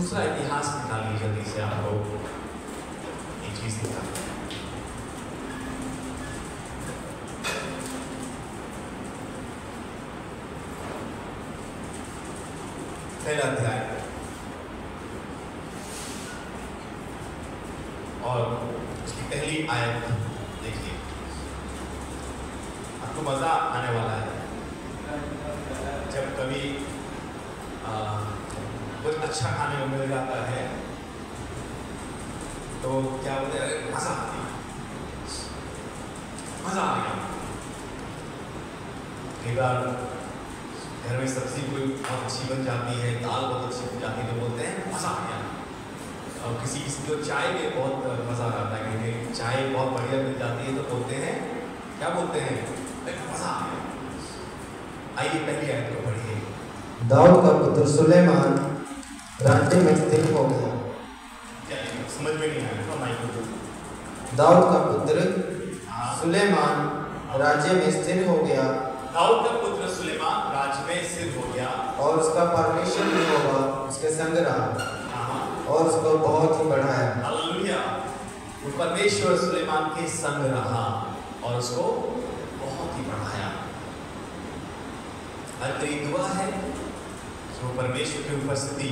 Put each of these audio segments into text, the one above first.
दूसरा इतिहास निकालिए जल्दी से, आपको एक चीज दिखा। पहला अध्याय और उसकी पहली आयत देखिए, आपको मजा आने वाला है। जब कभी कुछ अच्छा खाने को मिल जाता है तो क्या बोलते हैं, मजा आ गया, मजा आ गया। कई बार घर में सब्जी कोई बहुत अच्छी बन जाती है, दाल बहुत अच्छी बन जाती है तो बोलते हैं मजा आ गया। और किसी किसी को चाय में बहुत मजा आता है, कहीं चाय बहुत बढ़िया मिल जाती है तो बोलते हैं, क्या बोलते हैं, मजा आ गया। आइए पहली आयत को पढ़िए। दाऊद का पुत्र सुलेमान राज्य में स्थिर हो गया। समझ में नहीं आया, दाऊद का पुत्र सुलेमान राज्य में स्थिर हो गया। दाऊद का पुत्र सुलेमान राज्य में स्थिर हो गया और उसका परमेश्वर यहोवा उसके संग रहा और उसको बहुत ही बढ़ाया। हालेलुया। वो परमेश्वर सुलेमान के संग रहा और उसको बहुत ही बढ़ाया। और तेरी दुआ है जो परमेश्वर की उपस्थिति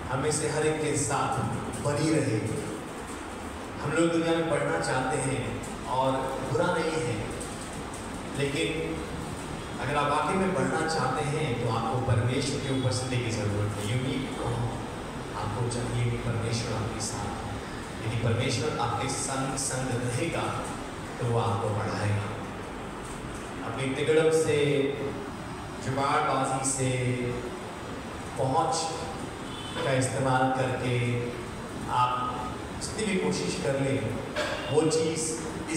हमें से हर एक के साथ बनी रहे। हम लोग दुनिया में बढ़ना चाहते हैं और बुरा नहीं है, लेकिन अगर आप वाकई में बढ़ना चाहते हैं तो आपको परमेश्वर की उपस्थिति की जरूरत है। You need God. आपको चाहिए कि परमेश्वर आपके साथ है। यदि परमेश्वर आपके संग रहेगा तो वो आपको बढ़ाएगा। अपनी तिगड़म से, जुगाड़बाजी से, पहुंच का इस्तेमाल करके आप जितनी भी कोशिश कर लें वो चीज़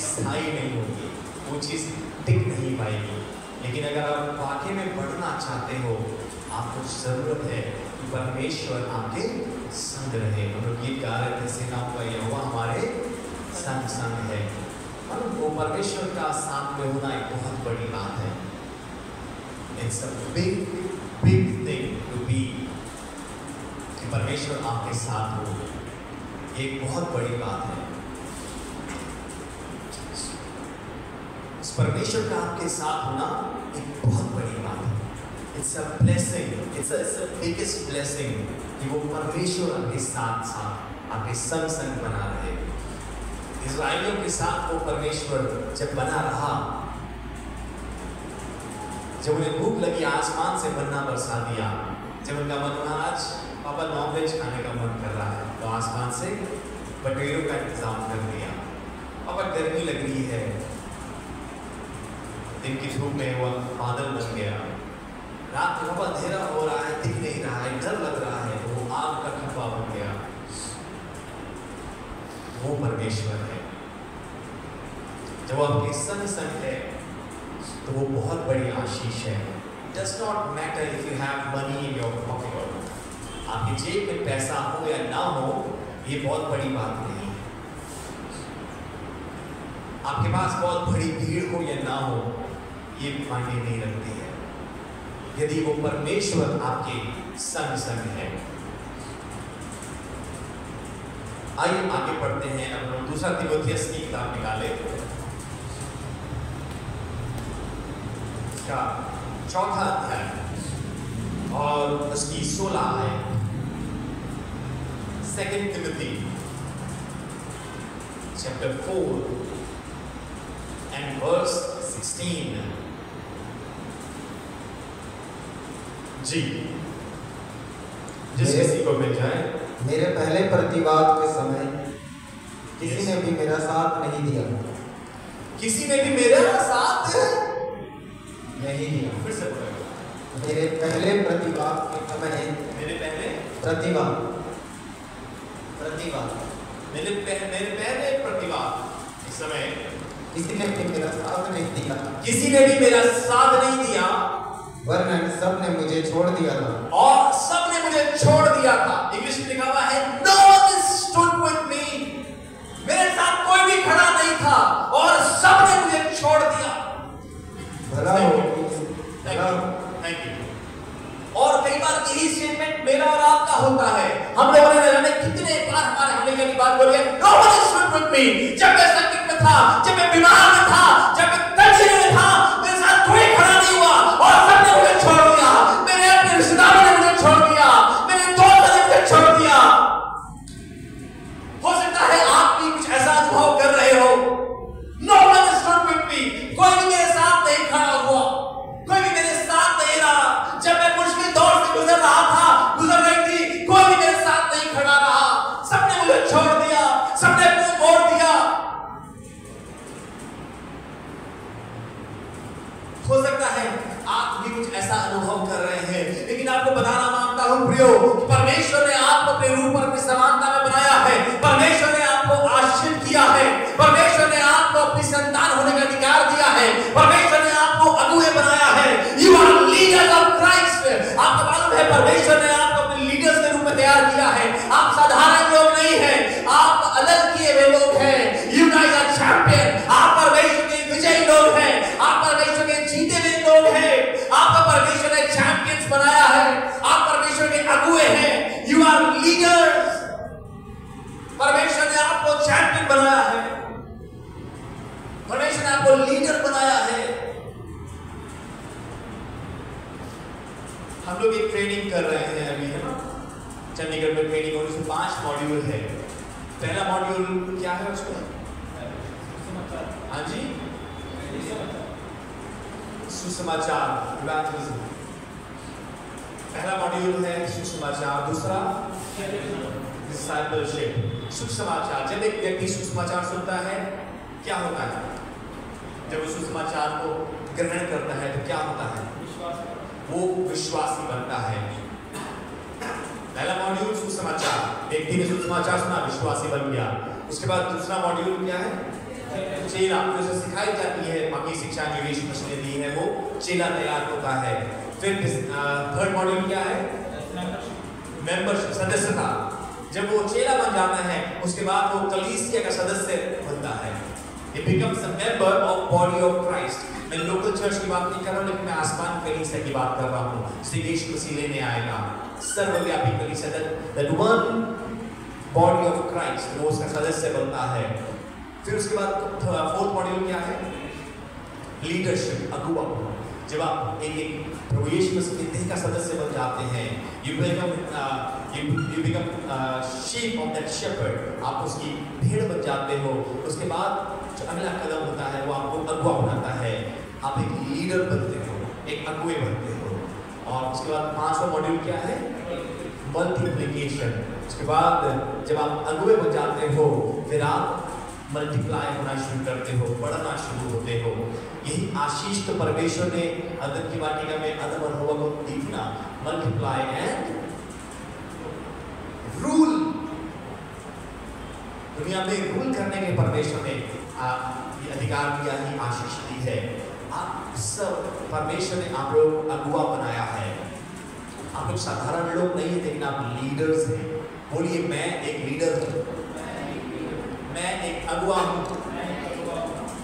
स्थायी नहीं होगी, वो चीज़ टिक नहीं पाएगी। लेकिन अगर आप वाकई में बढ़ना चाहते हो, आपको ज़रूरत है कि परमेश्वर आपके संग रहे। हम लोग गीत गा रहे थे, सेनाओं का यहोवा हमारे संग संग है। और वो परमेश्वर का साथ में होना एक बहुत बड़ी बात है। It's a big big thing to be, कि परमेश्वर आपके साथ हो, एक बहुत बड़ी बात है। उस परमेश्वर का आपके साथ होना एक बहुत बड़ी बात है। It's a blessing, it's a biggest blessing कि वो परमेश्वर आपके साथ साथ आपके संग संग बना रहे। इस्राएलियों के साथ वो परमेश्वर जब बना रहा, जब उन्हें भूख लगी आसमान से मन्ना बरसा दिया। जब उनका मन हुआ आज पापा नॉनवेज खाने का मन कर रहा है तो आसमान से बटेरों का इंतजाम कर दिया। पापा गर्मी लग रही है, दिन की धूप में वो बादल बन गया। रात में पापा अंधेरा हो रहा है, दिख नहीं रहा है, डर लग रहा है, तो वो आग का खंभा बन गया। वो परमेश्वर है। जब वो आपके संग संग है तो वो बहुत बड़ी आशीष है। Does not matter if you have money in your pocket. आपकी जेब में पैसा हो या ना हो, ये बहुत बड़ी बात नहीं है। आपके पास बहुत बड़ी भीड़ हो या ना हो, ये मायने नहीं रखती है, यदि वो परमेश्वर आपके संग संग है। आइए आगे बढ़ते हैं। अब हम दूसरा तीमुथियुस की किताब निकाले, इसका चौथा अध्याय और उसकी 16 आयत। 2 Timothy chapter 4 and verse 16। जी, जिस किसी को मिल जाए। मेरे पहले प्रतिवाद के समय किसी ने भी मेरा साथ नहीं दिया। किसी ने भी मेरा साथ नहीं दिया। फिर से मेरे पहले प्रतिवाद के समय, मेरे पहले प्रतिवाद मेरे पहले प्रतिवाद इस समय किसी ने भी मेरा साथ नहीं दिया। किसी ने भी मेरा साथ नहीं दिया, वरन सब ने मुझे छोड़ दिया था। और सब ने मुझे छोड़ दिया था। इंग्लिश में लिखा हुआ है no one stood with me। मेरे साथ कोई भी खड़ा नहीं था और सब ने मुझे छोड़ दिया। भला हो, थैंक यू। और कई बार यही स्टेटमेंट मेरा और आपका पता होता है। हम लोगों ने जाने कितने बार हमारे हमने की बात बोली है, no one is stood with me। जब मैं संकट में था, जब मैं बीमार में था, जब मैं तंजीर में था, मेरे साथ कोई खड़ा नहीं हुआ और सबने मुझे छोड़ दिया। मेरे अपने रिश्तेदारों ने मुझे छोड़ दिया, मेरे दोस्त ने मुझे छोड़ दिया। हो सकता है आप भी कुछ ऐसा अनुभव कर रहे हो, no one is stood with me। कोई भी मेरे साथ नहीं खड़ा हुआ, कोई भी मेरे साथ नहीं रहा। जब मैं मुश्किल दौर से गुजर रहा था, गुजर रही थी, कोई भी मेरे साथ नहीं खड़ा रहा। सबने मुझे छोड़ दिया, सबने मुंह मोड़ दिया। हो सकता है आप भी कुछ ऐसा अनुभव कर रहे हैं, लेकिन आपको बताना मांगता हूं प्रियो, परमेश्वर ने आपको अपने रूप और अपनी समानता में बनाया है। परमेश्वर ने आपको आशीष किया है। परमेश्वर ने आपको अपनी संतान होने का अधिकार दिया है। परमेश्वर ने आपको अगुवे बनाया है। You are leaders of Christ. आपको मालूम है परमेश्वर ने आपको अपने लीडर्स के रूप में तैयार किया है। आप साधारण लोग नहीं हैं, आप अलग किए हुए लोग हैं। You guys are champion. आप परमेश्वर के विजयी लोग हैं, आप परमेश्वर के जीते हुए लोग हैं। आपको परमेश्वर ने चैंपियंस बनाया है, आप परमेश्वर के अगुवे हैं। You are leaders. परमेश्वर ने आपको चैंपियन बनाया है, परमेश्वर ने आपको लीडर बनाया है। हम लोग एक ट्रेनिंग कर रहे हैं अभी, है ना, चंडीगढ़ में ट्रेनिंग और उसमें 5 मॉड्यूल है। पहला मॉड्यूल क्या है उसका? हाँ जी, सुसमाचार, इवैंजलिज्म। पहला मॉड्यूल है सुसमाचार, दूसरा डिसाइपलशिप। सुसमाचार, जब एक व्यक्ति सुसमाचार सुनता है क्या होता है? जब वो सुसमाचार को ग्रहण करता है तो क्या होता है? वो विश्वासी बनता है। पहला मॉड्यूल सुसमाचार, व्यक्ति ने सुसमाचार सुना, विश्वासी बन गया। उसके बाद दूसरा मॉड्यूल क्या है? चेला, जो सिखाई जाती है, बाकी शिक्षा जो यीशु मसीह ने दी है, वो चेला तैयार होता है। फिर थर्ड मॉड्यूल क्या है? मेंबरशिप, सदस्यता। जब वो चेला बन जाता है उसके बाद वो कलीसिया का सदस्य बनता है। He becomes a member of body of Christ। मैं लोकल चर्च की बात नहीं कर रहा हूँ, लेकिन मैं आसमान कलीसिया की बात कर रहा हूँ। श्री यीशु मसीह लेने आएगा सर्वव्यापी कलीसिया, that one body of Christ, वो उसका सदस्य बनता है। फिर उसके बाद फोर्थ मॉड्यूल क्या है? लीडरशिप, अगुवा। जब आप एक प्रभु यीशु मसीह की देह का सदस्य बन जाते हैं, you become sheep of that shepherd। आप उसकी भेड़ बन जाते हो। उसके बाद जो अगला कदम होता है वो आपको अगुवा बनाता है। आप एक लीडर बनते हो, एक अगुवे बनते हो। और उसके बाद 5वां मॉड्यूल क्या है? मल्टीप्लिकेशन। उसके बाद जब आप अगुवे बन जाते हो फिर आप मल्टीप्लाई होना शुरू करते हो, बढ़ना शुरू होते हो। यही आशीष तो परमेश्वर ने अदम की वाटिका में आदम और हव्वा को दी थी ना, मल्टीप्लाई एंड रूल। दुनिया में रूल करने के परमेश्वर ने ये अधिकार दिया है, आशीष दी है। आप सब, परमेश्वर ने आप लोग अगुवा बनाया है। आप लोग साधारण लोग नहीं है, लेकिन आप लीडर्स हैं। बोलिए, मैं एक लीडर हूँ, मैं एक अगुवा हूँ,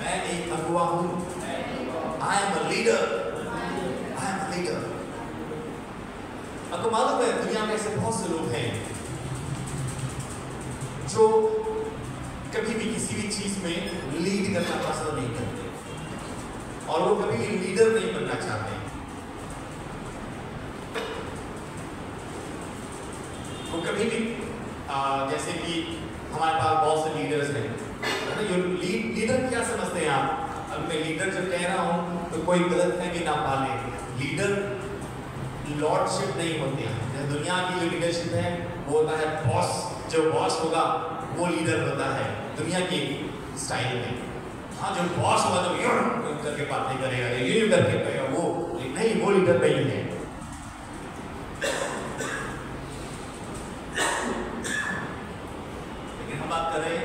मैं एक अगुवा हूँ। I am a leader, I am a leader। आपको मालूम है दुनिया में ऐसे बहुत से लोग हैं जो कभी भी किसी भी चीज में लीड करना पसंद नहीं करते और वो कभी भी लीडर नहीं बनना चाहते। वो कभी भी जैसे कि हमारे पास बहुत से लीडर्स हैं, लीडर क्या समझते हैं आप? अब मैं लीडर जब कह रहा हूँ तो कोई गलत फहमी ना पाले। लीडर लॉर्डशिप नहीं होती है। दुनिया की जो लीडरशिप है वो होता है बॉस। जो बॉस होगा वो लीडर होता है दुनिया की स्टाइल में। हाँ, जो बॉस होगा तो यूं करके बात नहीं करेगा, यूं करके करेगा, वो नहीं, वो लीडर नहीं है। लेकिन हम बात करें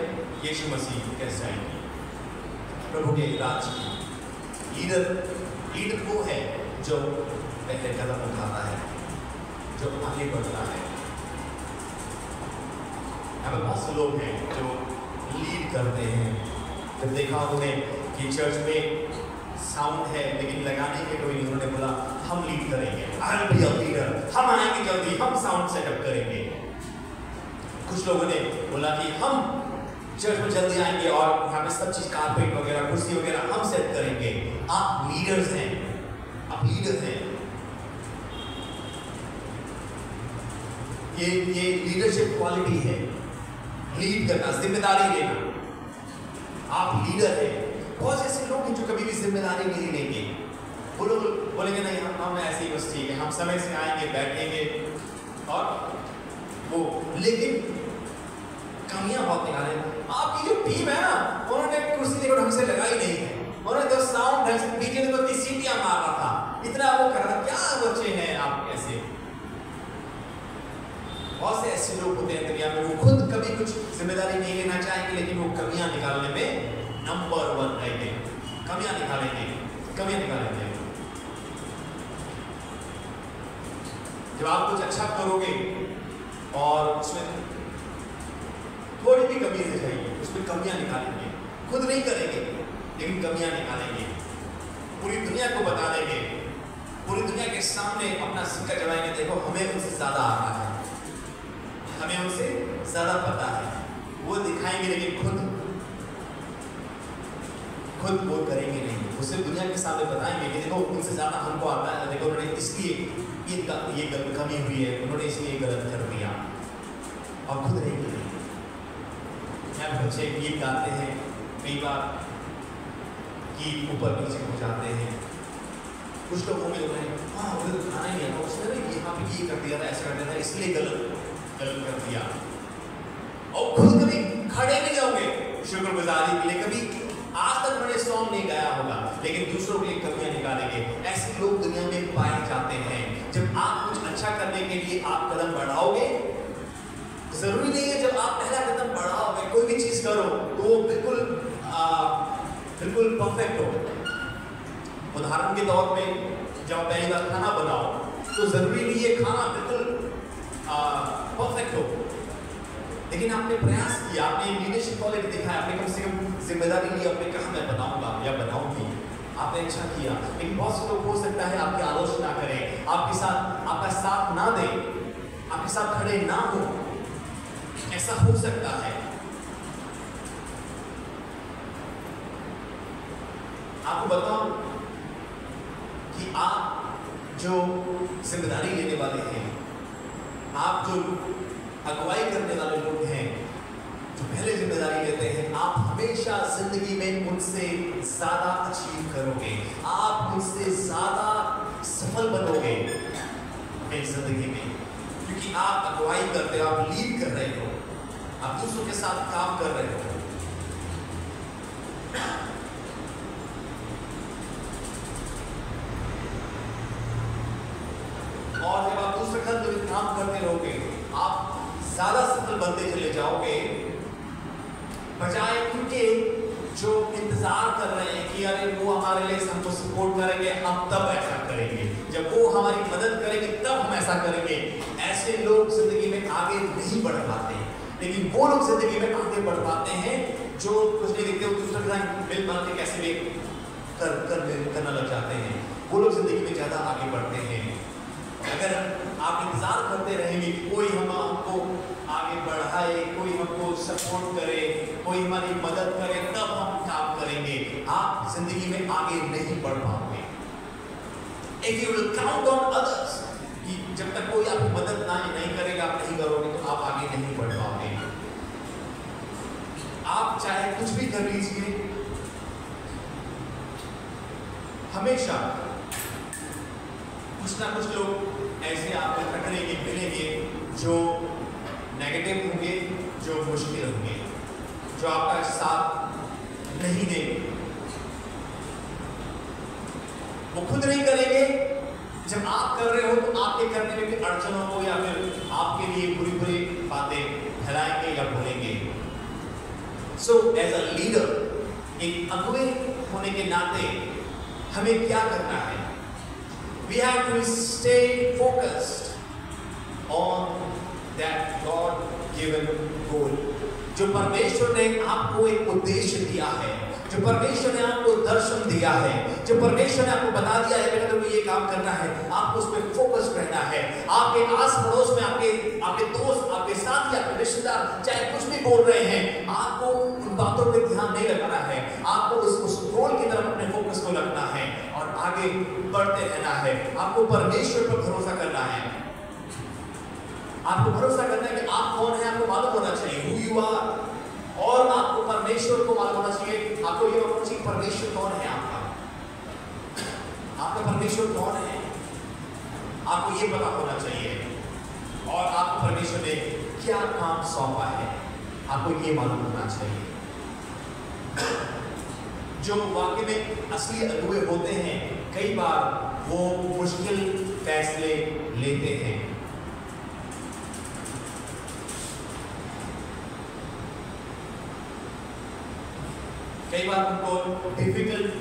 यीशु मसीह के स्टाइल की, प्रभु के राज की। लीडर वो है जो पहले कदम उठाता है, जो आगे बढ़ता है। यहाँ बहुत से लोग हैं जो लीड करते हैं। जब देखा उन्हें कि चर्च में साउंड है लेकिन लगाने के कोई नहीं, उन्होंने बोला हम लीड करेंगे, I will be a leader, हम आएंगे जल्दी, हम साउंड सेटअप करेंगे। कुछ लोगों ने बोला कि हम चर्च में जल्दी आएंगे और यहाँ पे सब चीज कारपेट वगैरह कुर्सी वगैरह हम सेट करेंगे। आप लीडर्स हैं, आप लीडर हैं। ये लीडरशिप क्वालिटी है, लीड करना, जिम्मेदारी लेना। आप लीडर हैं। बहुत से ऐसे लोग हैं जो कभी भी जिम्मेदारी नहीं लेंगे। वो लोग बोलेंगे नहीं हम ऐसे ही बस ठीक है, हम समय से आएंगे बैठेंगे और वो, लेकिन कमियां बहुत निकाले। आपकी जो टीम है ना, उन्होंने कुर्सी देखो ढंग से लगाई नहीं है, उन्होंने तो साउंड ढंग से, डीजे ने तो सीटियां मार रहा था, इतना वो कर रहा था, क्या बच्चे हैं आप ऐसे। बहुत से ऐसे लोग होते हैं दुनिया में, वो खुद कभी कुछ जिम्मेदारी नहीं लेना चाहेंगे लेकिन वो कमियां निकालने में नंबर 1 रहेंगे। कमियां निकालेंगे, कमियां निकालेंगे। जब आप कुछ अच्छा करोगे और उसमें थोड़ी भी कमी रह जाएगी, उसमें कमियां निकालेंगे। खुद नहीं करेंगे लेकिन कमियां निकालेंगे, पूरी दुनिया को बता देंगे, पूरी दुनिया के सामने अपना सिक्का जमाएंगे, देखो हमें उनसे ज्यादा आ रहा है, हमें उनसे ज्यादा पता है। वो दिखाएंगे लेकिन खुद वो करेंगे नहीं। उसे दुनिया के सामने बताएंगे कि देखो उनसे ज्यादा हमको आता है, देखो उन्होंने इसलिए ये कमी हुई है, उन्होंने इसलिए गलत कर दिया, और खुद नहीं करेंगे। यहाँ बच्चे गीत गाते हैं, कई बार गीत ऊपर नीचे हो जाते हैं। कुछ लोग होंगे हाँ मुझे तो खाना ही नहीं आता, उसने ना यहाँ पे ये कर दिया था, ऐसा कर दिया था, इसलिए गलत कर दिया। और खुद कभी खड़े नहीं होंगे शुक्रगुजारी के लिए, कभी आज तक उन्होंने सॉन्ग नहीं गाया होगा लेकिन दूसरों के लिए कमियां निकालेंगे। ऐसे लोग दुनिया में पाए जाते हैं। जब आप कुछ अच्छा करने के लिए आप कदम बढ़ाओगे, जरूरी नहीं है जब आप पहला कदम बढ़ाओगे कोई भी चीज करो तो वो बिल्कुल परफेक्ट हो। उदाहरण के तौर पे जब पहली बार खाना बनाओ तो जरूरी नहीं है खाना बिल्कुल परफेक्ट हो, लेकिन आपने प्रयास किया, आपने लीडरशिप क्वालिटी दिखाया, आपने कम से कम जिम्मेदारी ली, आपने कहा मैं बनाऊंगा या बनाऊंगी, आपने अच्छा किया। लेकिन बहुत से लोग हो सकता है आपकी आलोचना करें, आपका साथ ना दे, आपके साथ खड़े ना हो, ऐसा हो सकता है। आपको बताऊं कि आप जो जिम्मेदारी लेने वाले हैं, आप जो अगुवाई करने वाले लोग हैं, जो पहले जिम्मेदारी लेते हैं, आप हमेशा जिंदगी में उनसे ज्यादा अचीव करोगे, आप उनसे ज्यादा सफल बनोगे अपनी जिंदगी में, क्योंकि आप अगुवाई करते हो, आप लीड कर रहे हो, आप दूसरों के साथ काम कर रहे हो। और जब आप दूसरे घर में काम करते रहोगे, आप ज्यादा सफल बनते चले जाओगे, बजाय उनके जो इंतजार कर रहे हैं कि अरे वो हमारे लिए हमको सपोर्ट करेंगे, हम तब ऐसा करेंगे, जब वो हमारी मदद करेंगे तब हम ऐसा करेंगे। ऐसे लोग जिंदगी में आगे नहीं बढ़ पाते, लेकिन वो लोग जिंदगी में आगे बढ़ पाते हैं जो कुछ नहीं देखते, वो दूसरे के साथ मिल बांध के कैसे भी करना लग जाते हैं। वो लोग जिंदगी में ज्यादा आगे बढ़ते हैं। अगर आप इंतजार करते रहेंगे कि कोई हमको आगे बढ़ाए, कोई हमको सपोर्ट करे, कोई हमारी मदद करे, तब हम काम करेंगे, आप जिंदगी में आगे नहीं बढ़ पाओगे। If you will count on others, कि जब तक कोई आपकी मदद नहीं करेगा, आप नहीं करोगे, तो आप आगे नहीं बढ़ पाओगे। आप चाहे कुछ भी कर लीजिए, हमेशा कुछ ना कुछ लोग ऐसे आपको टकरेंगे, मिलेंगे, जो नेगेटिव होंगे, जो मुश्किल होंगे, जो आपका साथ नहीं देंगे। वो खुद नहीं करेंगे, जब आप कर रहे हो तो आपके करने में भी अड़चनों को या फिर आपके लिए बुरी बुरी बातें फैलाएंगे या बोलेंगे। सो एज अ लीडर, एक अगुवे होने के नाते हमें क्या करना है? We have to stay focused on that God-given goal. जो परमेश्वर ने आपको एक उद्देश्य दिया है, जो परमेश्वर ने आपको दर्शन दिया है, जो परमेश्वर ने आपको बता दिया है बेटा तुम्हें ये काम करना है, आपको उस पर फोकस रहना है। आपके आस पड़ोस में आपके दोस्त, आपके साथी, आपके रिश्तेदार चाहे कुछ भी बोल रहे हैं, आपको उन बातों पे ध्यान नहीं लगाना है। आपको उस गोल की तरफ अपने फोकस को रखना है और आगे बढ़ते रहना है। आपको परमेश्वर पर भरोसा करना है। आपको भरोसा करना है कि आप कौन है, आपको मालूम होना चाहिए who you are, और आपको परमेश्वर को मालूम होना चाहिए। आपको ये मालूम होना चाहिए परमेश्वर कौन है आपका परमेश्वर कौन है, आपको ये पता होना चाहिए। और आपको परमेश्वर ने क्या काम सौंपा है, आपको ये मालूम होना चाहिए। जो वाकई में असली अगुवे होते हैं, कई बार वो मुश्किल फैसले लेते हैं। कई बार उनको डिफिकल्ट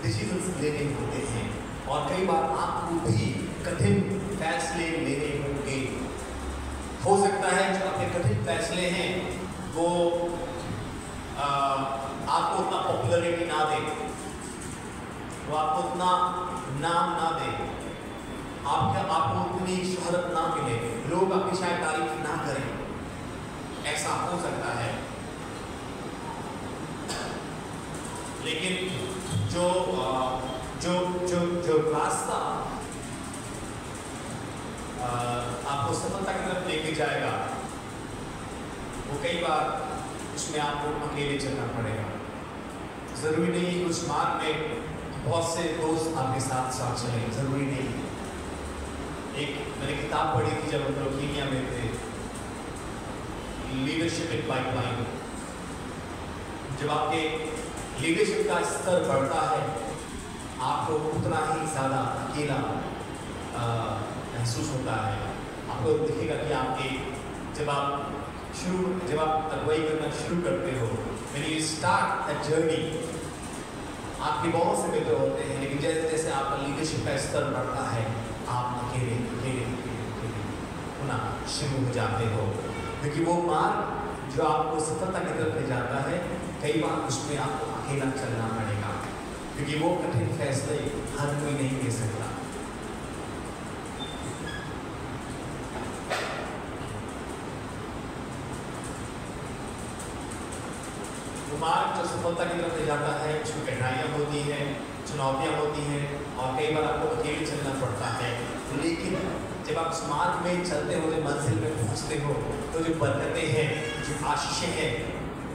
डिसीजंस लेने होते हैं और कई बार आपको भी कठिन फैसले लेने होंगे। हो सकता है जो आपके कठिन फैसले हैं वो आपको उतना पॉपुलरिटी ना दे, वो आपको उतना नाम ना दे, आपको उतनी शोहरत ना मिले, लोग आपकी शायद तारीफ ना करें, ऐसा हो सकता है। लेकिन जो रास्ता आपको सफलता की तरफ लेके जाएगा, वो कई बार उसमें आपको अकेले चलना पड़ेगा। जरूरी नहीं उस मार्ग में बहुत से दोस्त आपके साथ साथ चले, जरूरी नहीं। मैंने किताब पढ़ी थी जब हम लोग कीनिया में थे, लीडरशिप इन पाइपलाइन। जब आपके लीडरशिप का स्तर बढ़ता है, आपको उतना ही ज़्यादा अकेला महसूस होता है। आपको दिखेगा कि जब आप अगुवाई करना शुरू करते हो, when you start a journey, आपके बहुत से मित्र होते हैं, लेकिन जैसे जैसे आपका लीडरशिप का स्तर बढ़ता है, आप अकेले होना शुरू हो जाते हो। क्योंकि वो मार्ग जो आपको सफलता की तरफ ले जाता है, कई बार उसमें आपको अकेला चलना पड़ेगा, क्योंकि वो कठिन फैसले हर कोई नहीं ले सकता। वो मार्ग जो सफलता की तरफ ले जाता है, उसमें कठिनाइयाँ होती हैं, चुनौतियाँ होती हैं और कई बार आपको अकेले चलना पड़ता है। लेकिन जब आप उस मार्ग में चलते हो, जब मंजिल में पहुँचते हो, तो जो बरकतें हैं, जो आशीषें हैं,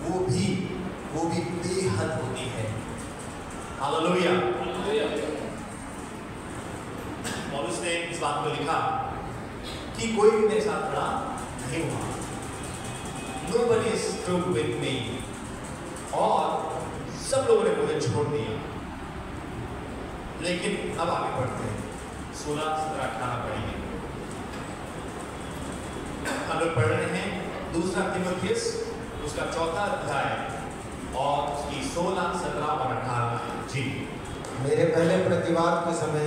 वो भी बेहद होती है। हालेलुया। पौलुस ने इस बात को लिखा कि कोई भी मेरे साथ खड़ा नहीं हुआ, Nobody stood with me, और सब लोगों ने मुझे छोड़ दिया। लेकिन अब आगे बढ़ते हैं, 16, 17, 18 पढ़ेंगे। हम लोग पढ़ रहे हैं दूसरा तीमुथियुस उसका 4वां अध्याय और उसकी 16, 17 और 18 जी। मेरे पहले प्रतिवाद के समय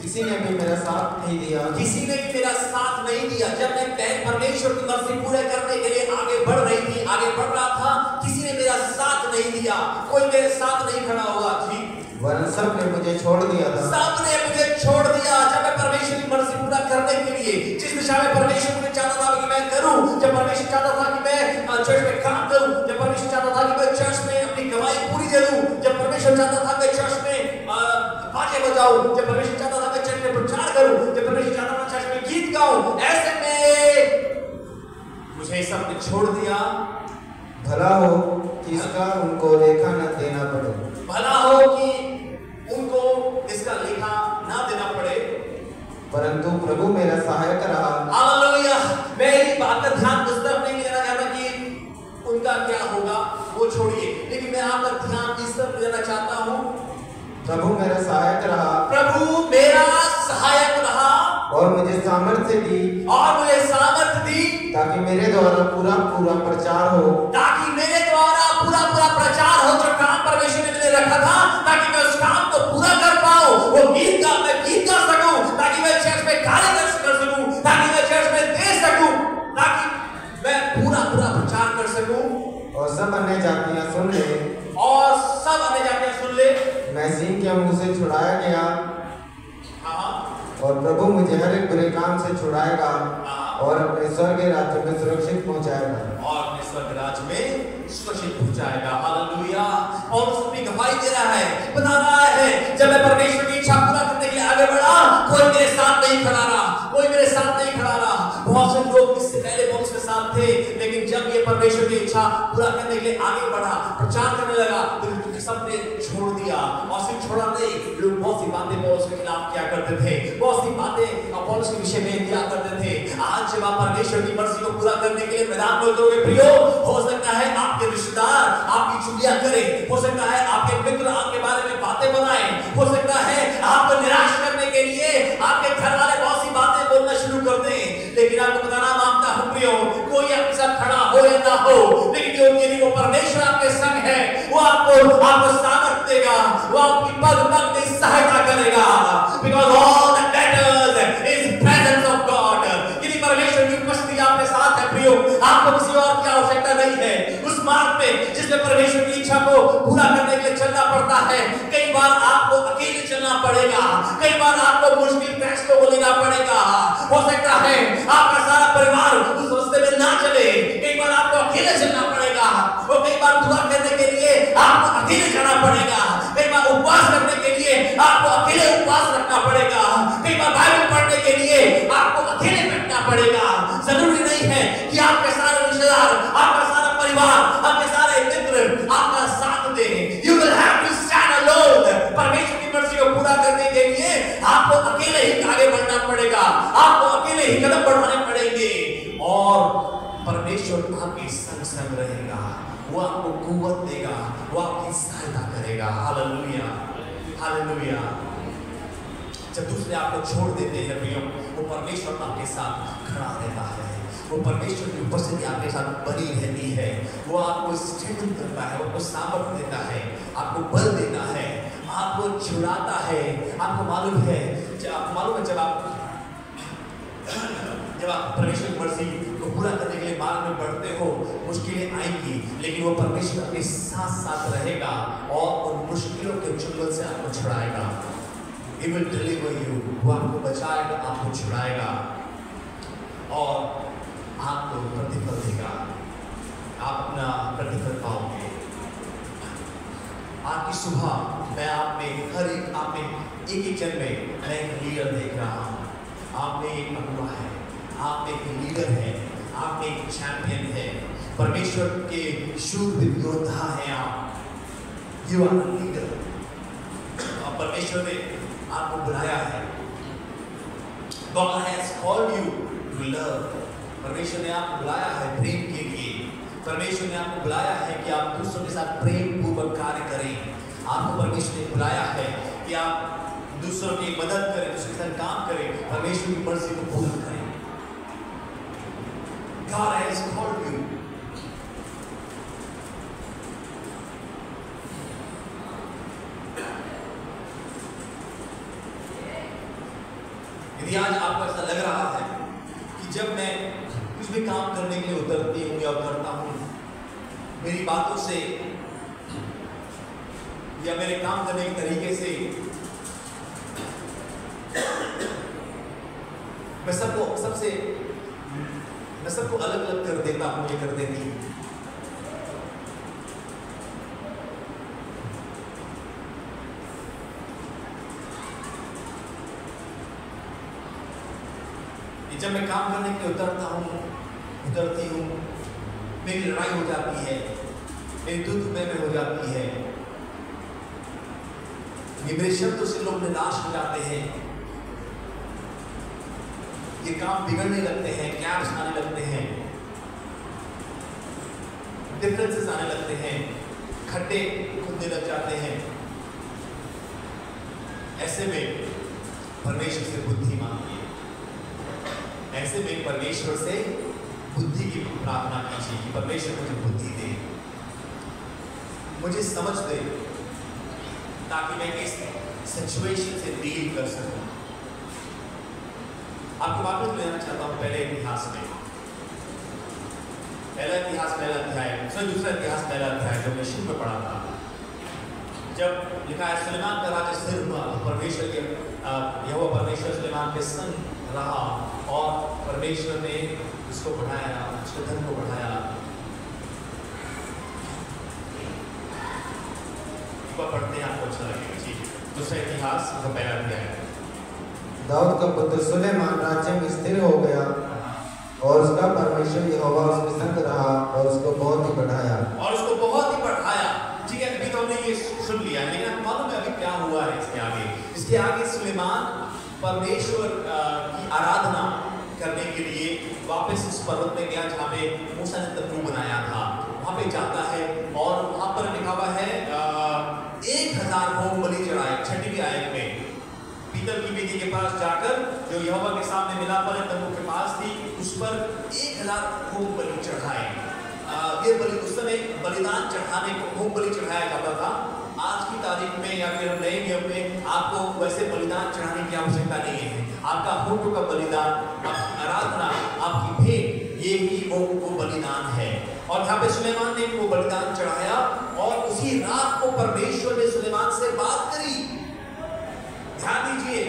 किसी ने भी मेरा साथ नहीं दिया। जब मैं परमेश्वर की मर्जी पूरे करने के लिए आगे बढ़ रहा था, किसी ने मेरा साथ नहीं दिया, कोई मेरे साथ नहीं खड़ा हुआ जी। वरन सब ने मुझे छोड़ दिया जब मैं परमेश्वर की मर्जी पूरा करने के लिए, जिस दिशा में परमेश्वर मुझे चाहता था कि मैं करूं, जब परमेश्वर चाहता था कि मैं चर्च में काम करूं, जब परमेश्वर चाहता था कि मैं चर्च में अपनी गवाही पूरी दे दूं, जब परमेश्वर चाहता था कि चर्च में बाजे बजाऊं, जब परमेश्वर चाहता था कि चर्च में प्रचार करूं, जब परमेश्वर चाहता था चर्च में गीत गाऊं, ऐसे में मुझे सबने छोड़ दिया। भला हो कि इसका उनको लेखा न देना पड़े, परंतु प्रभु मेरा सहायक रहा। हालेलुया। मैं इस बात का ध्यान उस तरफ नहीं लेना चाहता कि उनका क्या होगा, वो छोड़िए, लेकिन मैं आपका ध्यान इस तरफ लेना चाहता हूँ। प्रभु मेरा सहायक रहा और मुझे सामर्थ्य दी, ताकि मेरे द्वारा पूरा प्रचार हो, जो काम परमेश्वर ने मुझे रखा था, ताकि मैं उस काम को पूरा कर पाऊं। वो गीत गा सकूं, ताकि मैं चर्च में कार्य कर सकूं, ताकि मैं चर्च में दे सकूं, ताकि मैं पूरा प्रचार कर सकूं। और सब अन्य जातियां मैं सिंह के मुंह से छुड़ाया गया हाँ और प्रभु मुझे हर एक बुरे काम से छुड़ाएगा हाँ और अपने स्वर्ग के राज्य में सुरक्षित पहुंचाएगा। और अपने स्वर्ग राज्य में सुरक्षित पहुंचाएगा। हालेलुया। और उस अपनी गवाही दे रहा है, बता रहा है, जब मैं परमेश्वर की इच्छा पूरा करने के लिए आगे बढ़ा, कोई मेरे साथ नहीं खड़ा रहा, कोई मेरे साथ नहीं खड़ा रहा। बहुत से लोग इससे पहले बहुत उसके साथ थे, लेकिन जब ये परमेश्वर की इच्छा पूरा करने के लिए आगे बढ़ा, प्रचार करने लगा, तो सबने छोड़ दिया। और सिर्फ छोड़ा नहीं, लोग बहुत सी बातें पौलुस के खिलाफ किया करते थे, बहुत सी बातें पौलुस के विषय में किया करते थे। आज जब आप परमेश्वर की मर्जी को पूरा करने के लिए मैदान में उतरोगे प्रियो, हो सकता है आपके रिश्तेदार आपकी चुगलियां करें, हो सकता है आपके मित्र आपके बारे में बातें बनाएं, हो सकता है आपको निराश करने के लिए आपके घर वाले बहुत सी बातें बोलना शुरू कर दें। लेकिन आपको बताना मांगता हूं प्रियो, कोई आपके साथ खड़ा हो या ना हो, लेकिन जो परमेश्वर आपके संग है, वो आपको सामर्थ देगा, वो आपकी पग पग में सहायता करेगा। Because all that matters is presence of God. यदि परमेश्वर की उपस्थिति आपके साथ है प्रियो, आपको किसी और की आवश्यकता नहीं है। उस मार्ग पे जिसमें परमेश्वर की इच्छा को पूरा करने के लिए चलना पड़ता है, कई बार आपको अकेले चलना पड़ेगा, कई बार आपको मुश्किल फैसलों को लेना पड़ेगा। हो सकता है आपका सारा परिवार उस रास्ते में ना चले, कई बार आपको अकेले चलना पड़ेगा, और कई बार दुआ करने के लिए आपको अकेले जाना पड़ेगा, कई बार उपवास करने के लिए आपको अकेले उपवास रखना पड़ेगा, कई बार बाइबल पढ़ने के लिए आपको अकेले बैठना पड़ेगा। जरूरी नहीं है कि आपके सारे रिश्तेदार, आपका सारा परिवार, आपके सारे मित्र आपका साथ दें। You will have to stand alone. परमेश्वर की मर्जी को पूरा करने के लिए आपको अकेले ही आगे बढ़ना पड़ेगा, आपको अकेले ही कदम बढ़ाने पड़ेंगे, और परमेश्वर आपके संग रहेगा, वो आपको कुव्वत देगा, वो आपकी सहायता करेगा। Hallelujah, hallelujah. जब दूसरे आपको छोड़ देते हैं प्रियो, वो परमेश्वर आपके साथ खड़ा रहता है, वो परमेश्वर की उपस्थिति आपके साथ बनी रहती है, वो आपको स्ट्रेंथन करता है, वो आपको सामर्थ्य देता है, आपको बल देता है, आपको छुड़ाता है। आपको मालूम है जब आप परमेश्वर की मर्जी को पूरा करने के लिए मार्ग में बढ़ते हो, मुश्किलें आएंगी, लेकिन वो परमेश्वर आपके साथ साथ रहेगा और उन मुश्किलों के चुंगल से आपको छुड़ाएगा। He will deliver you. वो आपको बचाएगा, आपको छुड़ाएगा और आपको प्रतिफल देगा। आप अपना प्रतिफल पाओगे। आज की सुबह मैं आप में हर एक जन में मैं एक लीडर देख रहा हूँ। आप में एक अगुवा है, आप में एक लीडर है, आप में एक चैंपियन है, परमेश्वर के शूरवीर योद्धा हैं आप। You are a leader. और परमेश्वर ने आपको बुलाया है। God has called you to love. परमेश्वर ने आपको बुलाया है प्रेम के लिए। परमेश्वर ने आपको बुलाया है कि आप दूसरों के साथ प्रेम पूर्वक कार्य करें। आपको परमेश्वर ने बुलाया है कि आप दूसरों की मदद करें, दूसरों के साथ काम करें, परमेश्वर की मर्जी को पूरा करें। God has called you. यदि आज आपको ऐसा लग रहा है कि जब मैं कुछ भी काम करने के लिए उतरती हूँ या उतरता हूँ, मेरी बातों से या मेरे काम करने के तरीके से मैं सबको अलग अलग कर देता हूँ, ये कर देती हूँ। जब मैं काम करने के लिए उतरती हूँ, मेरी लड़ाई हो जाती है, मेरी दुख में हो जाती है, मेरे शब्दों से लोग निराश हो जाते हैं, ये काम बिगड़ने लगते हैं, गैप्स आने लगते हैं, डिफरेंसेस आने लगते हैं, खड्डे खुदने लग जाते हैं। ऐसे में परमेश्वर से बुद्धि मांगिए। ऐसे में परमेश्वर से बुद्धि की प्रार्थना कीजिए कि परमेश्वर मुझे बुद्धि दे, मुझे समझ दे, ताकि मैं इस सिचुएशन से डील कर सकूं। आपको वापस लेना चाहता हूं पहले इतिहास में। पहला इतिहास पहला अध्याय, दूसरा इतिहास पहला अध्याय जो मैं शुरू में पढ़ा था। जब लिखा है सुलेमान का राज्य स्थिर हुआ तो परमेश्वर के यहोवा परमेश्वर सुलेमान के संग रहा और परमेश्वर ने उसको बढ़ाया, उसके धन को बढ़ाया। पढ़ते हैं आपको अच्छा लगेगा जी। दूसरा इतिहास का पहला अध्याय। दाऊद का पुत्र सुलेमान राज्य में स्थिर हो गया और उसका परमेश्वर यहोवा उसके संग रहा और उसको बहुत ही बढ़ाया। और उसको बहुत ही बढ़ाया। ठीक है, अभी तो हमने ये सुन लिया, लेकिन आपको मालूम है अभी क्या हुआ है इसके आगे? इसके आगे सुलेमान परमेश्वर की आराधना करने के लिए वापस उस पर्वत में गया जहाँ पे मूसा ने तम्बू बनाया था। वहाँ पे जाता है और वहाँ पर लिखा हुआ है 1000 होम बलि चढ़ाए। 6वीं आयत में पीतल की वेदी के पास जाकर जो यहोवा के सामने मिलापवाले तम्बू के पास थी, उस पर 1000 होम बलि चढ़ाए। ये बलि उस समय बलिदान चढ़ाने को होम बलि चढ़ाया जाता था। आज की तारीख में या फिर नए नियम में आपको वैसे बलिदान चढ़ाने की आवश्यकता नहीं है। आपका होठों का बलिदान, आपकी आराधना, आपकी भेंट, ये ही वो बलिदान है। और यहाँ पे सुलेमान ने वो बलिदान चढ़ाया और उसी रात को परमेश्वर ने सुलेमान से बात करी। ध्यान दीजिए,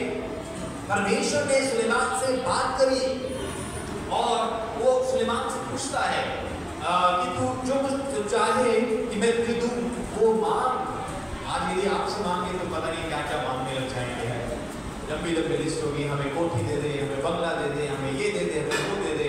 परमेश्वर ने सुलेमान से बात करी और वो सुलेमान से पूछता है कि तू जो कुछ चाहे कि मैं तुझे दूं वो मांग। आज यदि आपसे मांगे तो पता नहीं क्या क्या मांगने लग जाएंगे। लंबी लंबी लिस्ट होगी, हमें कोठी दे दे, हमें बंगला दे दे, हमें ये दे दे, हमें वो दे दे।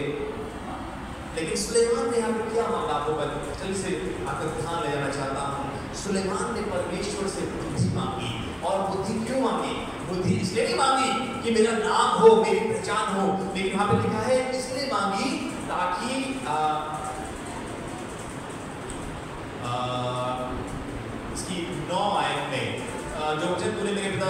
लेकिन सुलेमान ने यहाँ पे क्या मांगा? आपको जल्दी से आपको ध्यान ले जाना चाहता हूँ। सुलेमान ने परमेश्वर से बुद्धि मांगी। और बुद्धि क्यों मांगी? बुद्धि इसलिए नहीं मांगी कि मेरा नाम हो, मेरी पहचान हो, लेकिन वहां पे लिखा है इसलिए मांगी ताकि इसकी 9 आयत में जो वचन तूने मेरे पिता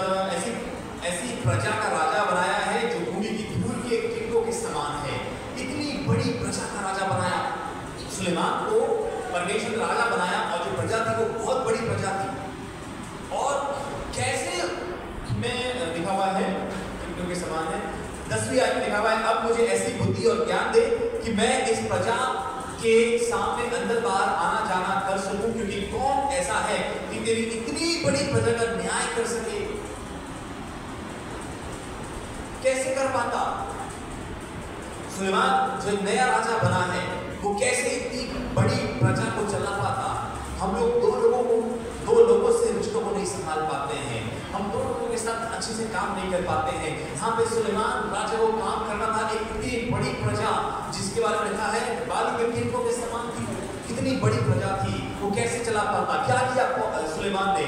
ऐसी प्रजा का राजा बनाया है जो भूमि की धूल के कीटों के समान है। इतनी बड़ी प्रजा का राजा बनाया सुलेमान को, परमेश्वर ने राजा बनाया और जो प्रजा थी वो बहुत बड़ी प्रजा थी। और कैसे में लिखा हुआ है कीटों के समान है। 10वीं आयत में लिखा हुआ है अब मुझे ऐसी बुद्धि और ज्ञान दे कि मैं इस प्रजा के सामने अंदर बाहर आना जाना कर सकूं, क्योंकि कौन ऐसा है कि तेरी इतनी बड़ी प्रजा का न्याय कर सके? कैसे कर पाता? सुलेमान जो नया राजा बना है वो कैसे इतनी बड़ी प्रजा को चला पाता? हम लोग दो लोगों से रिश्तों को नहीं संभाल पाते हैं। हम 2 लोगों के साथ अच्छे से काम नहीं कर पाते हैं। यहाँ पे सुलेमान राजा को काम करना था एक इतनी बड़ी प्रजा जिसके बारे में लिखा है बाली के कीटों के समान थी। कितनी बड़ी प्रजा थी, वो कैसे चला पाता? क्या किया सुलेमान ने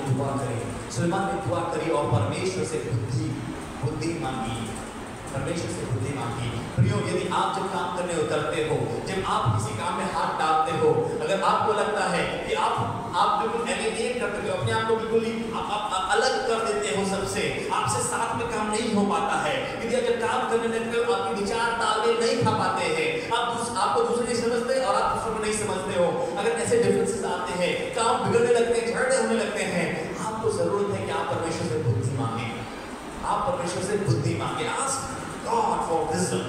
दुआ करी। सुलेमान ने दुआ करी और परमेश्वर से बुद्धि मांगी। परमेश्वर से बुद्धि मांगी। प्रियो, यदि आप जब काम करने उतरते हो, जब आप किसी काम में हाथ डालते हो, अगर आपको लगता है कि आप बिल्कुल एलिनेट करते हो, अपने आप को बिल्कुल ही अलग कर देते हो सबसे, आपसे साथ में काम नहीं हो पाता है, यदि अगर काम करने लगते हो आपके विचार तालमेल नहीं खा पाते हैं, आपको दूसरे नहीं समझते और आप दूसरों को नहीं समझते हो, अगर ऐसे डिफरेंसेस आते हैं, काम बिगड़ने लगते हैं, झगड़े होने लगते हैं, आपको जरूरत है कि आप परमेश्वर से बुद्धि मांगे। आप परमेश्वर से बुद्धि मांगे। Ask God for wisdom.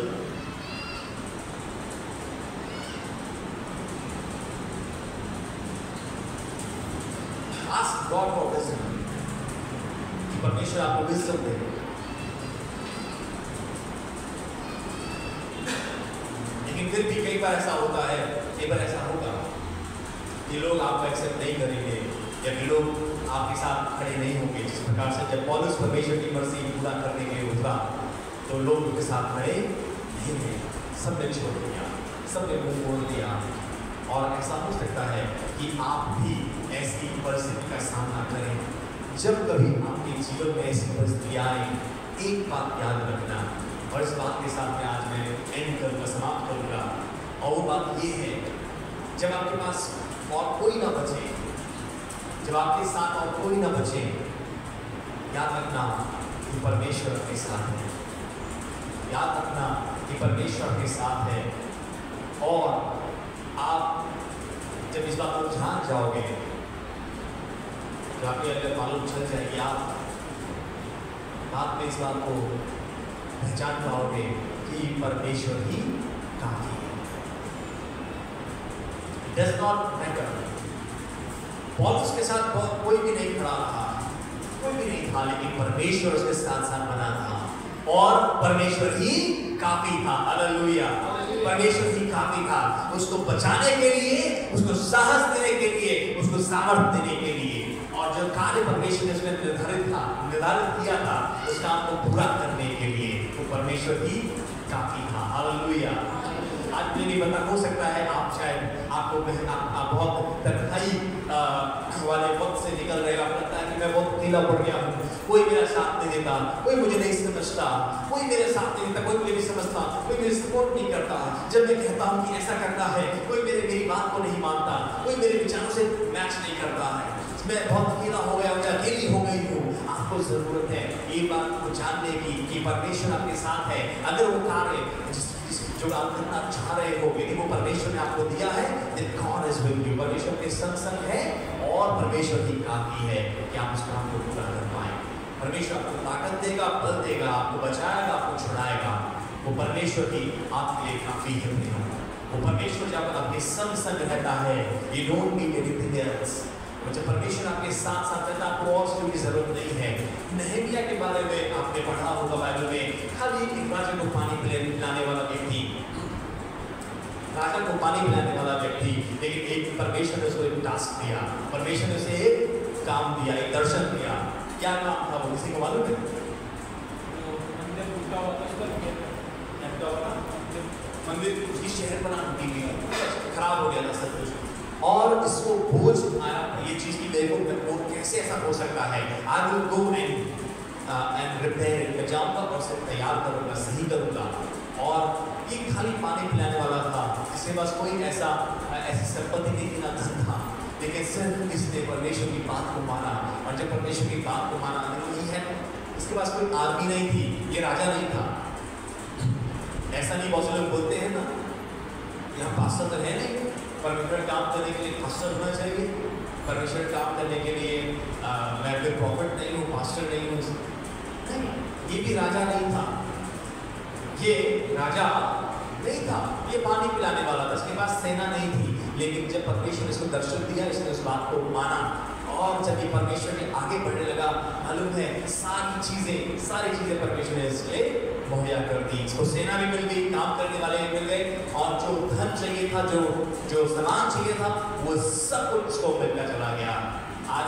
Ask God for wisdom. कि परमेश्वर आपको wisdom दे। लेकिन फिर भी कई बार ऐसा होता है, कई बार ऐसा होगा कि लोग आपको एक्सेप्ट नहीं करेंगे या कि लोग आपके साथ खड़े नहीं होंगे। जिस प्रकार से जब पौलुस परमेश्वर की मर्जी पूरा करने के लिए उतरा तो लोग उनके साथ खड़े नहीं हैं, सबने छोड़ दिया, सबने मुंह मोड़ दिया। और ऐसा हो सकता है कि आप भी ऐसी परिस्थिति का सामना करें। जब कभी आपके जीवन में ऐसी परिस्थिति आए, एक बात याद रखना, और इस बात के साथ में आज मैं एंड करूँगा, समाप्त करूँगा। और वो बात ये है, जब आपके पास और कोई ना बचे, जब आपके साथ और कोई ना बचे, याद रखना कि परमेश्वर आपके साथ है। याद रखना कि परमेश्वर के साथ है। और आप जब इस बात को जान जाओगे, जब आपके अगर मालूम चल जाएगी, आप बाद में इस बात को पहचान पाओगे कि परमेश्वर ही काफी है। Does not matter। पौलुस के साथ कोई भी था, लेकिन परमेश्वर उसके साथ साथ बना था और परमेश्वर ही काफी था। हालेलुया, परमेश्वर ही काफी था उसको बचाने के लिए, उसको साहस देने के लिए, उसको सामर्थ्य देने के लिए। और जो कार्य परमेश्वर ने उसमें निर्धारित किया था उस काम को पूरा करने के लिए, वो परमेश्वर ही काफी था। हालेलुया। आज मुझे नहीं पता, हो सकता है आप शायद आप बहुत तन्हाई वाले वक्त से निकल रहे हो। आपको लगता है कि मैं बहुत अकेला पड़ गया हूँ, कोई मेरा साथ नहीं देता, कोई मुझे नहीं समझता, कोई मेरे साथ नहीं देता, कोई मुझे नहीं समझता, कोई मेरी सपोर्ट नहीं करता। जब मैं कहता हूँ कि ऐसा करना है, कोई मेरी बात को नहीं मानता, कोई मेरे विचारों से मैच नहीं करता है, मैं बहुत अकेला हो गया हूँ, अकेली हो गई हूँ। आपको जरूरत है ये बात को जानने की कि परमेश्वर आपके साथ है। अगर वो कार्य जो आप करना चाह रहे हो, यदि वो परमेश्वर ने आपको दिया है, then God is with you। परमेश्वर के संग है और परमेश्वर ही काफी है कि आप उस काम को पूरा कर पाए। परमेश्वर आपको ताकत देगा, बल देगा, आपको बचाएगा, आपको छुड़ाएगा। वो परमेश्वर ही आपके लिए काफी है। वो परमेश्वर जब आपके संग रहता है, you don't need anything else। जब परमेश्वर आपके साथ साथ रहता है, आपको और चीज़ों की जरूरत नहीं है। नहमिया के बारे में आपने पढ़ा होगा बाइबल में, खाली एक राजा को पानी पिलाने वाला व्यक्ति, राजा को पानी पिलाने वाला व्यक्ति, लेकिन एक परमेश्वर ने उसको एक टास्क दिया, परमेश्वर ने उसे एक काम दिया, एक दर्शन दिया। क्या काम था वो, किसी को मालूम है? मंदिर उसकी शहर बना टूटी हुई, खराब हो गया था सब कुछ, और इसको बोझ आया ये चीज की मेरे को कैसे ऐसा हो सकता है। I will go and repair, मैं जाऊंगा और उसे तैयार करूंगा, सही करूंगा। और ये खाली पानी पिलाने वाला था, जिसके पास कोई ऐसी संपत्ति नहीं थी, ना धन था, लेकिन सिर्फ इसने परमेश्वर की बात को माना। और जब परमेश्वर की बात को माना, नहीं है इसके पास कोई आर्मी नहीं थी, ये राजा नहीं था। ऐसा नहीं बहुत से लोग बोलते हैं ना, यहाँ पास्टर तो है नहीं, परमेश्वर काम करने के लिए पास्टर होना चाहिए, परमेश्वर काम करने के लिए मैं फिर प्रॉफिट नहीं हूँ, पास्टर नहीं हूँ। नहीं, ये भी राजा नहीं था, ये राजा नहीं था, ये पानी पिलाने वाला था, इसके पास सेना नहीं थी। लेकिन जब परमेश्वर ने इसको दर्शन दिया, इसने उस बात को माना, और जब ये परमेश्वर के आगे बढ़ने लगा, मालूम है सारी चीजें परमेश्वर ने इसके मुहैया कर दी। इसको सेना भी मिल गई, काम करने वाले भी मिल गए, और जो धन चाहिए था, जो सामान चाहिए था, वो सब कुछ इसको मिलता चला गया। आज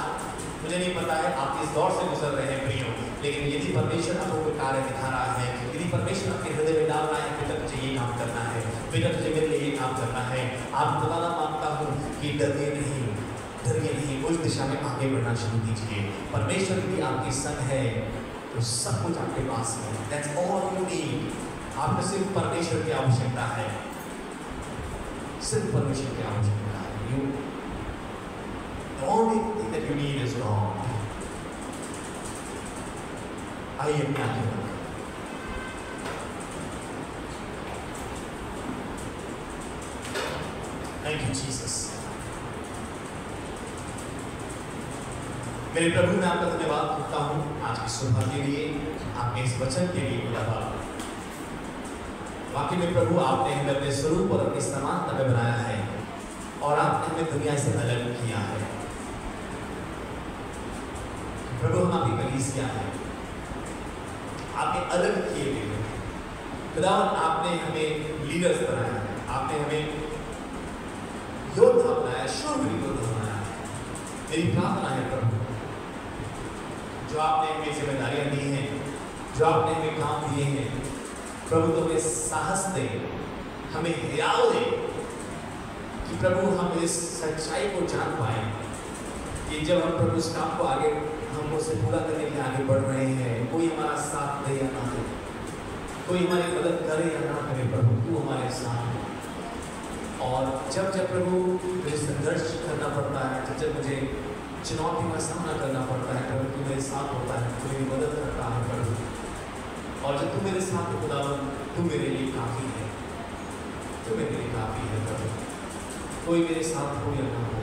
मुझे नहीं पता है आप इस दौर से गुजर रहे हैं प्रियो, लेकिन यदि परमेश्वर आपको कोई कार्य दिखा रहा है, यदि परमेश्वर आपके हृदय में डाल रहा है, बेटा तुझे ये काम करना है, बेटा तुझे मेरे लिए ये काम करना है, आप बताना मांगता हूँ कि डरिए नहीं, उस दिशा में आगे बढ़ना शुरू कीजिए। परमेश्वर भी आपके संग है, तो सब कुछ आपके पास है। That's all you need। आपको सिर्फ परमेश्वर की आवश्यकता है, सिर्फ परमेश्वर की आवश्यकता है। The only thing that you need is God। आइए क्या करें? Thank you Jesus। मेरे प्रभु, मैं आपका धन्यवाद करता हूँ आज की सुबह के लिए, आपके इस वचन के लिए। वाकई में प्रभु, आपने हमें अपने स्वरूप और अपनी समानता में बनाया है, और आपने हमें दुनिया से अलग किया है। प्रभु, हम आपकी कलीसिया है, आपने अलग किए गए खुदावन, आपने हमें लीडर्स बनाया है, आपने हमें योद्धा बनाया, शूरवीर योद्धा बनाया है। मेरी प्रार्थना है प्रभु, जो आपने हमें जिम्मेदारियां दी हैं, जो आपने हमें काम दिए हैं, प्रभु तो हमें साहस दे, हमें हियाव दे कि प्रभु हम इस सच्चाई को जान पाए कि जब हम प्रभु इस काम को आगे हम उसे पूरा करने के लिए आगे बढ़ रहे हैं, कोई हमारा साथ दे या ना दे, कोई हमारी मदद करे या ना करे, प्रभु तू हमारे साथ है। और जब प्रभु मुझे संघर्ष करना पड़ता है, जब मुझे चुनौती का सामना करना पड़ता है, प्रभु तू मेरे साथ होता है, तू मेरी मदद करता है प्रभु। और जब तू मेरे साथ है खुदावन, तू मेरे लिए काफ़ी है, तू मेरे लिए काफ़ी है प्रभु। कोई मेरे साथ हो या ना हो,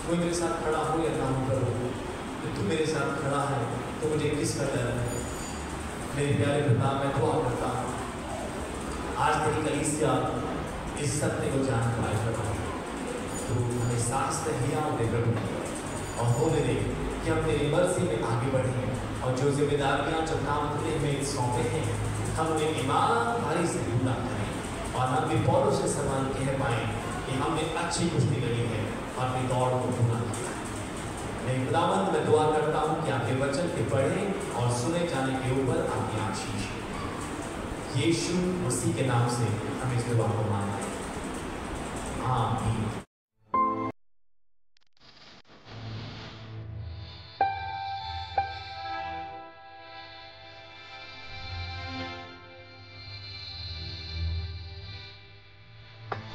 कोई मेरे साथ खड़ा हो या ना हो प्रभु, तो तू मेरे साथ खड़ा है, तो मुझे किसका डर है? मेरे प्यारे पिता, मैं दुआ करता हूँ आज तेरी कलीसिया इस सत्य को जान पाए प्रभु। तू हमें सांस से हियाव दे प्रभु, और होने दे कि हम तेरी मर्जी में आगे बढ़ें और जो जिम्मेदारियां जो काम तूने हमें सौंपे हैं हम उन्हें ईमानदारी से पूरा करें और हम भी पौलुस के समान कह पाएं कि हमने अच्छी कुश्ती लड़ी है और अपनी दौड़ को पूरा किया। मैं खुदावंद में दुआ करता हूँ कि आपके वचन के पढ़े और सुने जाने के ऊपर आपकी आशीष यीशु मसीह के नाम से हम इस दुआ को मांगते हैं। आमीन।